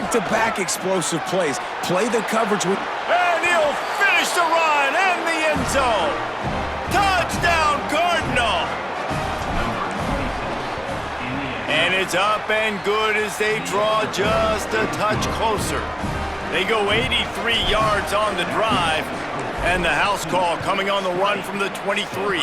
back-to-back explosive plays. Play the coverage with... And he'll finish the run and the end zone. Touchdown, Cardinal! And it's up and good as they draw just a touch closer. They go 83 yards on the drive, and the house call coming on the run from the 23.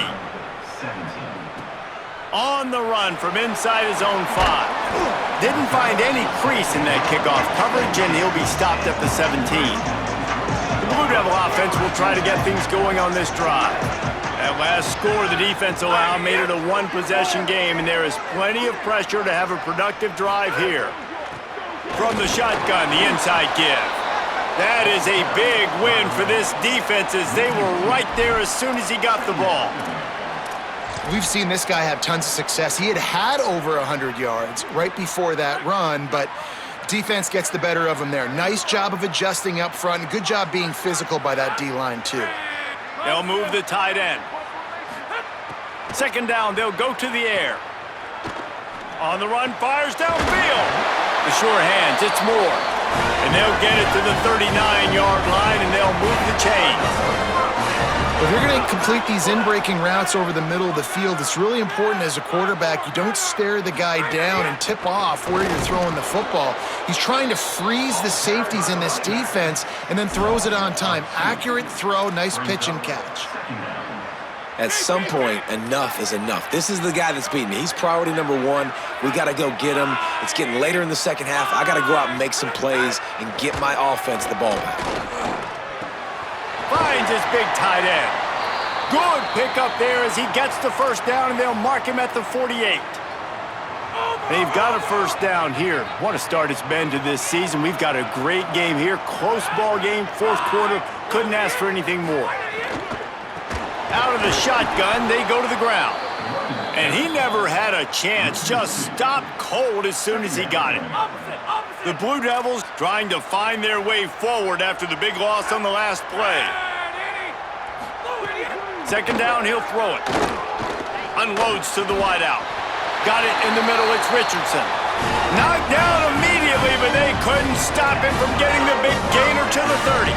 On the run from inside his own 5. Didn't find any crease in that kickoff coverage, and he'll be stopped at the 17. The Blue Devil offense will try to get things going on this drive. That last score the defense allowed made it a one-possession game, and there is plenty of pressure to have a productive drive here. From the shotgun, the inside give. That is a big win for this defense as they were right there as soon as he got the ball. We've seen this guy have tons of success. He had over 100 yards right before that run, but defense gets the better of him there. Nice job of adjusting up front, and good job being physical by that D-line too. They'll move the tight end. Second down, they'll go to the air. On the run, fires downfield. The sure hands, it's Moore. And they'll get it to the 39-yard line, and they'll move the chains. If you're going to complete these in-breaking routes over the middle of the field, it's really important as a quarterback you don't stare the guy down and tip off where you're throwing the football. He's trying to freeze the safeties in this defense and then throws it on time. Accurate throw, nice pitch and catch. At some point, enough is enough. This is the guy that's beating me. He's priority number 1. We got to go get him. It's getting later in the second half. I got to go out and make some plays and get my offense the ball back. Finds his big tight end. Good pickup there as he gets the first down, and they'll mark him at the 48. They've got a first down here. What a start it's been to this season. We've got a great game here. Close ball game, fourth quarter. Couldn't ask for anything more. Out of the shotgun, they go to the ground. And he never had a chance. Just stopped cold as soon as he got it. The Blue Devils trying to find their way forward after the big loss on the last play. Second down, he'll throw it. Unloads to the wideout. Got it in the middle, it's Richardson. Knocked down immediately, but they couldn't stop him from getting the big gainer to the 30.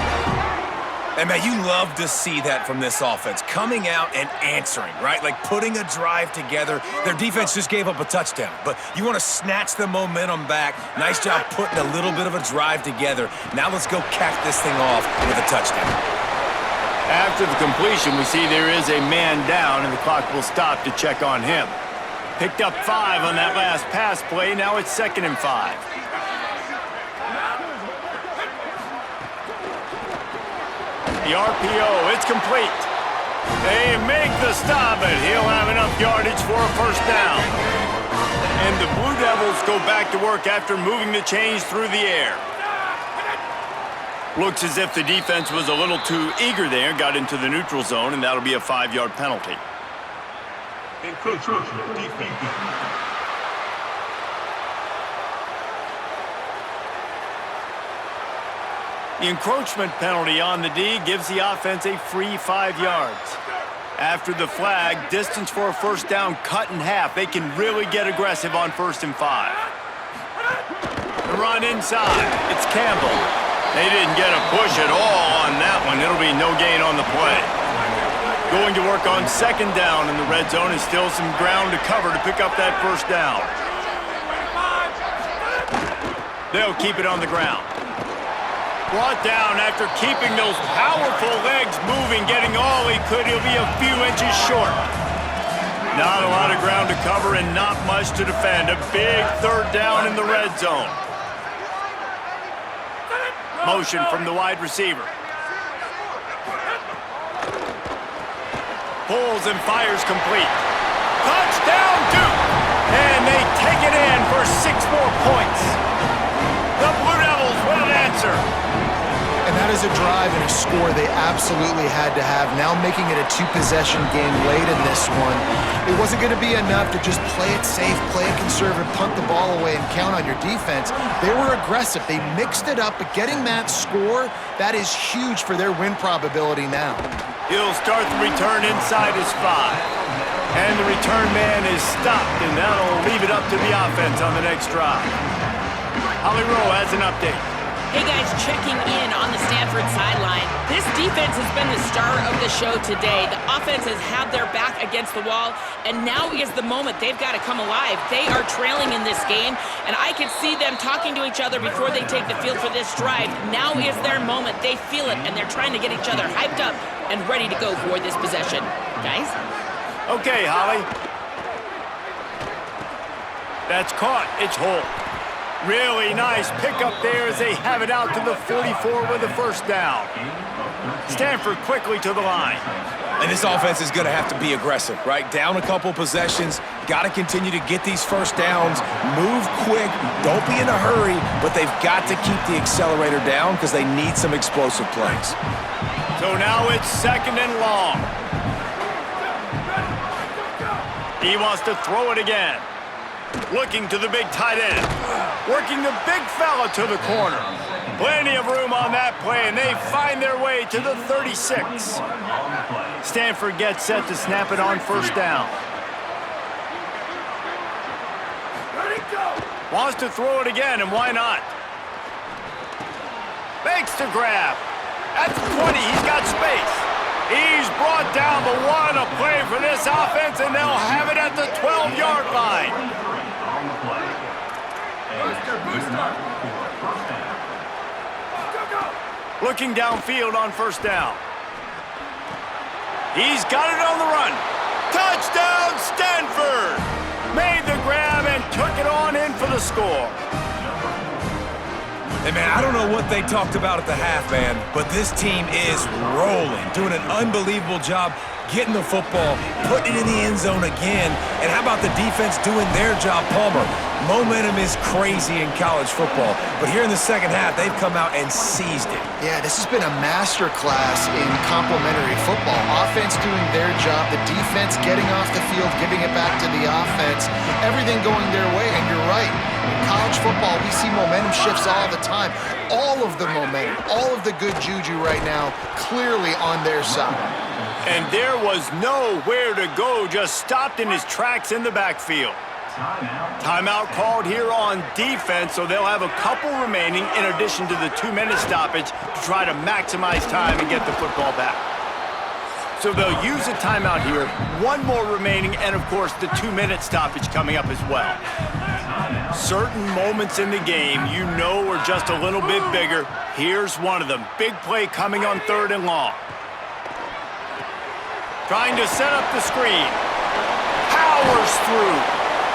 And, man, you love to see that from this offense. Coming out and answering, right? Like putting a drive together. Their defense just gave up a touchdown. But you want to snatch the momentum back. Nice job putting a little bit of a drive together. Now let's go cap this thing off with a touchdown. After the completion, we see there is a man down, and the clock will stop to check on him. Picked up 5 on that last pass play. Now it's 2nd and 5. The RPO, it's complete. They make the stop, but he'll have enough yardage for a first down. And the Blue Devils go back to work after moving the chains through the air. Looks as if the defense was a little too eager there, got into the neutral zone, and that'll be a 5-yard penalty. Encroachment defense. The encroachment penalty on the D gives the offense a free 5 yards. After the flag, distance for a first down cut in half. They can really get aggressive on 1st and 5. The run inside. It's Campbell. They didn't get a push at all on that one. It'll be no gain on the play. Going to work on 2nd down in the red zone, and still some ground to cover to pick up that first down. They'll keep it on the ground. Brought down after keeping those powerful legs moving, getting all he could. He'll be a few inches short. Not a lot of ground to cover and not much to defend. A big 3rd down in the red zone. Motion from the wide receiver. Pulls and fires complete. Touchdown, Duke! And they take it in for 6 more points. The Blue Devils with an answer. And that is a drive and a score they absolutely had to have. Now making it a 2-possession game late in this one. It wasn't going to be enough to just play it safe, play it conservative, punt the ball away, and count on your defense. They were aggressive. They mixed it up, but getting that score, that is huge for their win probability now. He'll start the return inside his 5. And the return man is stopped, and that'll leave it up to the offense on the next drive. Holly Rowe has an update. Hey guys, checking in on the Stanford sideline. This defense has been the star of the show today. The offense has had their back against the wall, and now is the moment they've got to come alive. They are trailing in this game, and I can see them talking to each other before they take the field for this drive. Now is their moment. They feel it, and they're trying to get each other hyped up and ready to go for this possession. Guys? Okay, Holly. That's caught. It's Holt. Really nice pickup there as they have it out to the 44 with a first down. Stanford quickly to the line. And this offense is going to have to be aggressive, right? Down a couple possessions, got to continue to get these first downs, move quick, don't be in a hurry, but they've got to keep the accelerator down because they need some explosive plays. So now it's 2nd and long. He wants to throw it again. Looking to the big tight end. Working the big fella to the corner. Plenty of room on that play, and they find their way to the 36. Stanford gets set to snap it on first down. Wants to throw it again, and why not? Makes the grab. At the 20, he's got space. He's brought down, but what a play for this offense, and they'll have it at the 12-yard line. Looking downfield on first down. He's got it on the run. Touchdown, Stanford! Made the grab and took it on in for the score. Hey, man, I don't know what they talked about at the half, man, but this team is rolling, doing an unbelievable job getting the football, putting it in the end zone again. And how about the defense doing their job, Palmer? Momentum is crazy in college football, but here in the second half, they've come out and seized it. Yeah, this has been a master class in complementary football. Offense doing their job, the defense getting off the field, giving it back to the offense, everything going their way, and you're right. In college football, we see momentum shifts all the time. All of the momentum, all of the good juju right now, clearly on their side. And there was nowhere to go, just stopped in his tracks in the backfield. Timeout called here on defense, so they'll have a couple remaining in addition to the 2-minute stoppage to try to maximize time and get the football back. So they'll use a timeout here, one more remaining, and of course the 2-minute stoppage coming up as well. Certain moments in the game you know are just a little bit bigger. Here's one of them. Big play coming on 3rd and long. Trying to set up the screen. Powers through.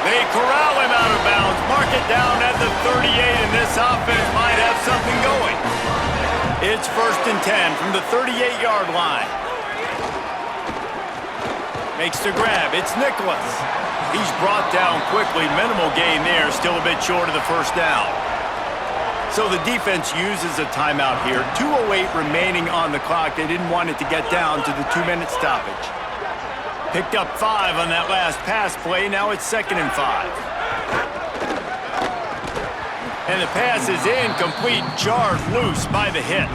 They corral him out of bounds. Mark it down at the 38, and this offense might have something going. It's 1st and 10 from the 38-yard line. Makes the grab. It's Nicholas. He's brought down quickly. Minimal gain there. Still a bit short of the first down. So the defense uses a timeout here. 2:08 remaining on the clock. They didn't want it to get down to the 2-minute stoppage. Picked up 5 on that last pass play. Now it's 2nd and 5. And the pass is incomplete. Jarred loose by the hit.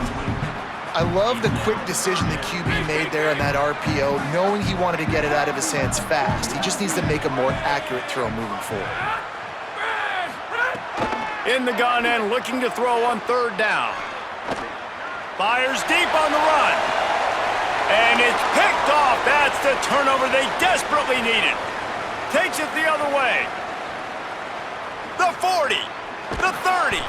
I love the quick decision the QB made there on that RPO, knowing he wanted to get it out of his hands fast. He just needs to make a more accurate throw moving forward. In the gun and looking to throw on 3rd down. Fires deep on the run. And it's picked off. That's the turnover they desperately needed. Takes it the other way. The 40. The 30.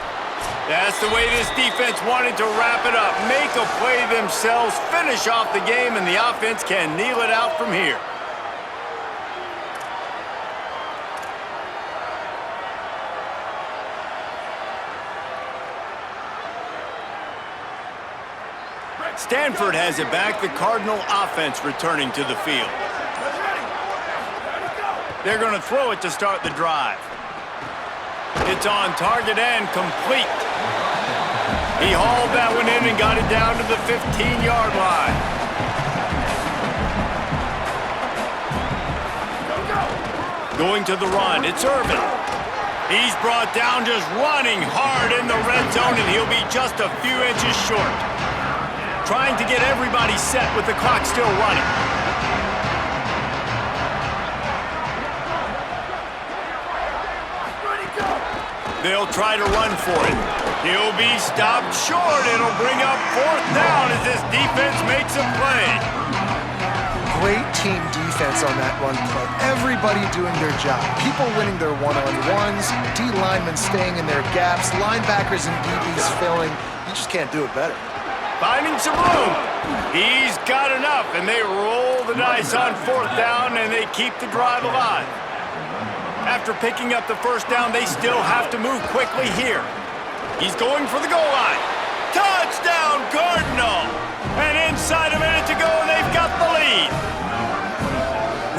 That's the way this defense wanted to wrap it up. Make a play themselves, finish off the game, and the offense can kneel it out from here. Stanford has it back. The Cardinal offense returning to the field. They're going to throw it to start the drive. It's on target and complete. He hauled that one in and got it down to the 15-yard line. Going to the run, it's Irvin. He's brought down just running hard in the red zone, and he'll be just a few inches short. Trying to get everybody set with the clock still running. They'll try to run for it. He'll be stopped short. It'll bring up 4th down as this defense makes a play. Great team defense on that run play. Everybody doing their job. People winning their one-on-ones, D linemen staying in their gaps, linebackers and DBs filling. You just can't do it better. Finding some room. He's got enough, and they roll the dice on 4th down, and they keep the drive alive. After picking up the 1st down, they still have to move quickly here. He's going for the goal line. Touchdown, Cardinal! And inside a minute to go, and they've got the lead.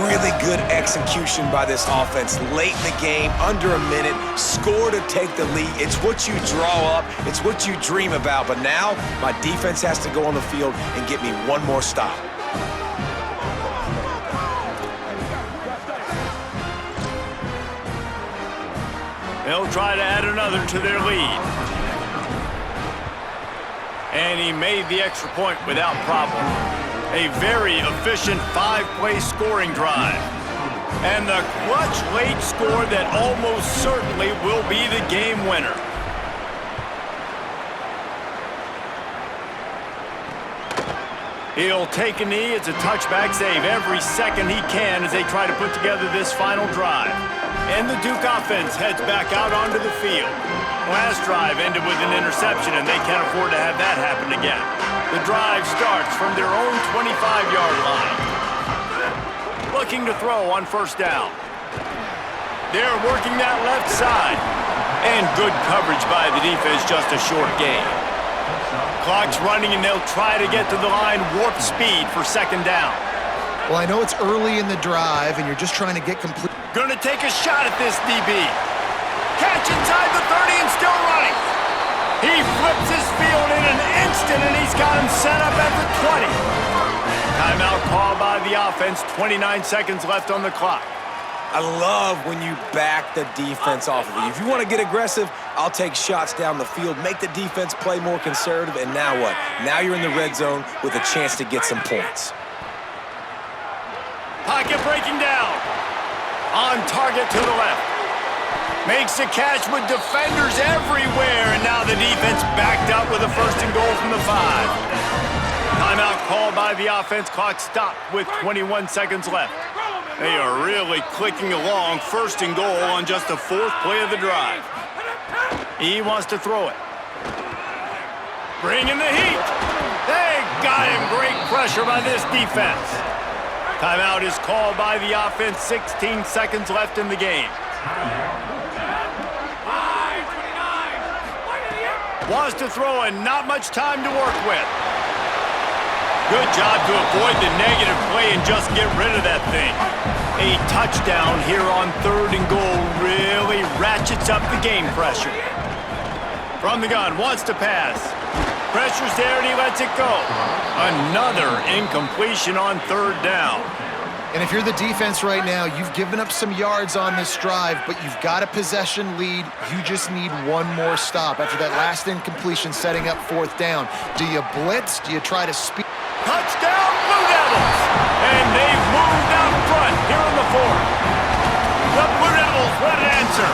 Really good execution by this offense late in the game, under a minute, score to take the lead. It's what you draw up, it's what you dream about, but now my defense has to go on the field and get me one more stop. They'll try to add another to their lead. And he made the extra point without problem. A very efficient 5-play scoring drive. And the clutch late score that almost certainly will be the game winner. He'll take a knee. It's a touchback save every second he can as they try to put together this final drive. And the Duke offense heads back out onto the field. Last drive ended with an interception, and they can't afford to have that happen again. The drive starts from their own 25-yard line. Looking to throw on 1st down. They're working that left side. And good coverage by the defense, just a short gain. Clock's running, and they'll try to get to the line warp speed for 2nd down. Well, I know it's early in the drive, and you're just trying to get complete. Gonna take a shot at this DB. Catch inside the 30 and still running. He flips his field in an instant, and he's got him set up at the 20. Timeout called by the offense. 29 seconds left on the clock. I love when you back the defense off of you. If you want to get aggressive, I'll take shots down the field, make the defense play more conservative, and now what? Now you're in the red zone with a chance to get some points. Pocket breaking down. On target to the left. Makes the catch with defenders everywhere, and now the defense backed up with a 1st and goal from the 5. Timeout called by the offense. Clock stopped with 21 seconds left. They are really clicking along. 1st and goal on just the 4th play of the drive. He wants to throw it. Bringing the heat. They got him. Great pressure by this defense. Timeout is called by the offense. 16 seconds left in the game. Wants to throw and not much time to work with. Good job to avoid the negative play and just get rid of that thing. A touchdown here on 3rd and goal really ratchets up the game pressure. From the gun, wants to pass. Pressure's there and he lets it go. Another incompletion on 3rd down. And if you're the defense right now, you've given up some yards on this drive, but you've got a possession lead. You just need one more stop after that last incompletion setting up 4th down. Do you blitz? Do you try to speed? Touchdown, Blue Devils! And they've moved out front here in the 4th. The Blue Devils, what an answer!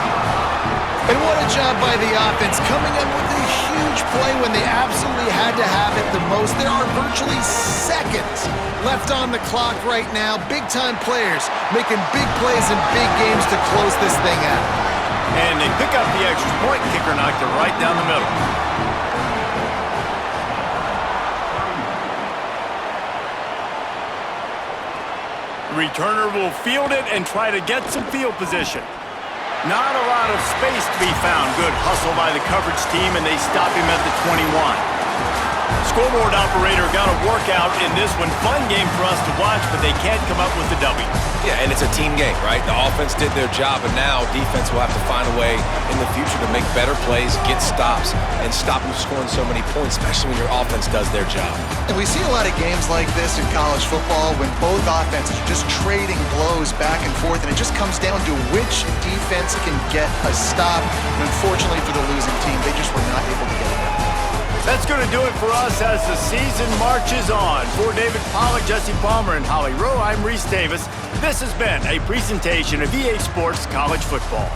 And what a job by the offense, coming up with a huge play when they absolutely had to have it the most. There are virtually seconds left on the clock right now. Big-time players making big plays in big games to close this thing out. And they pick up the extra point. Kicker knocked it right down the middle. Returner will field it and try to get some field position. Not a lot of space to be found. Good hustle by the coverage team, and they stop him at the 21. Scoreboard operator got a workout in this one. Fun game for us to watch, but they can't come up with the W. Yeah, and it's a team game, right? The offense did their job, and now defense will have to find a way in the future to make better plays, get stops, and stop them scoring so many points, especially when your offense does their job. And we see a lot of games like this in college football when both offenses are just trading blows back and forth, and it just comes down to which defense can get a stop. And unfortunately for the losing team, they just were not able to get it. That's going to do it for us as the season marches on. For David Pollack, Jesse Palmer, and Holly Rowe, I'm Reese Davis. This has been a presentation of EA Sports College Football.